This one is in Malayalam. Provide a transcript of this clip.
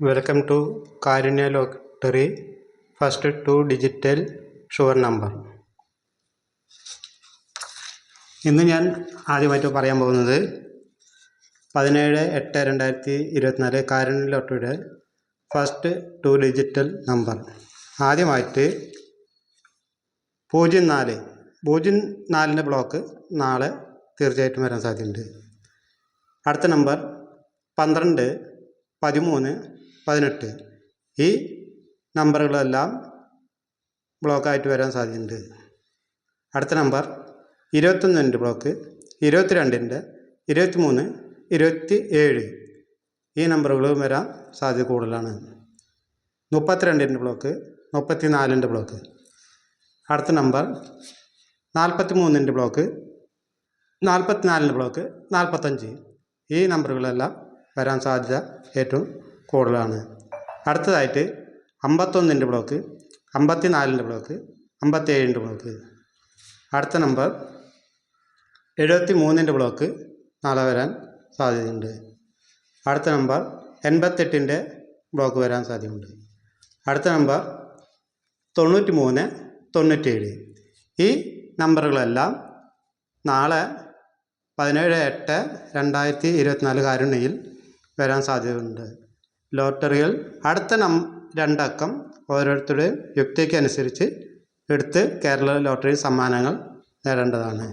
Welcome to Karunya Lottery first 2 digital sure number. ഇന്ന് ഞാൻ ആദ്യമായിട്ട് പറയാൻ പോകുന്നത് 17/8/2024 കാരുണ്യ ലോട്ടറിയുടെ ഫസ്റ്റ് 2 ഡിജിറ്റൽ നമ്പർ. ആദ്യമായിട്ട് 04 ബ്ലോക്ക് നാളെ തീർച്ചയായിട്ടും വരാൻ സാധ്യതയുണ്ട്. അടുത്ത നമ്പർ 12, 13, 18 ഈ നമ്പറുകളെല്ലാം ബ്ലോക്കായിട്ട് വരാൻ സാധ്യതയുണ്ട്. അടുത്ത നമ്പർ 21 ബ്ലോക്ക്, 22, 23, 27 ഈ നമ്പറുകളും വരാൻ സാധ്യത കൂടുതലാണ്. 32 ബ്ലോക്ക്, 34 ബ്ലോക്ക്. അടുത്ത നമ്പർ 43 ബ്ലോക്ക്, 44 ബ്ലോക്ക്, 45 ഈ നമ്പറുകളെല്ലാം വരാൻ സാധ്യത ഏറ്റവും കൂടുതലാണ്. അടുത്തതായിട്ട് 51 ബ്ലോക്ക്, 54 ബ്ലോക്ക്, 57 ബ്ലോക്ക്. അടുത്ത നമ്പർ 73 ബ്ലോക്ക് നാളെ വരാൻ സാധ്യതയുണ്ട്. അടുത്ത നമ്പർ 88 ബ്ലോക്ക് വരാൻ സാധ്യതയുണ്ട്. അടുത്ത നമ്പർ 93, 97 ഈ നമ്പറുകളെല്ലാം നാളെ 17/8/2024 കാരുണ്യയിൽ വരാൻ സാധ്യതയുണ്ട്. ലോട്ടറികൾ അടുത്ത 2 അക്കം ഓരോരുത്തരുടെയും യുക്തിക്ക് അനുസരിച്ച് എടുത്ത് കേരള ലോട്ടറി സമ്മാനങ്ങൾ നേടേണ്ടതാണ്.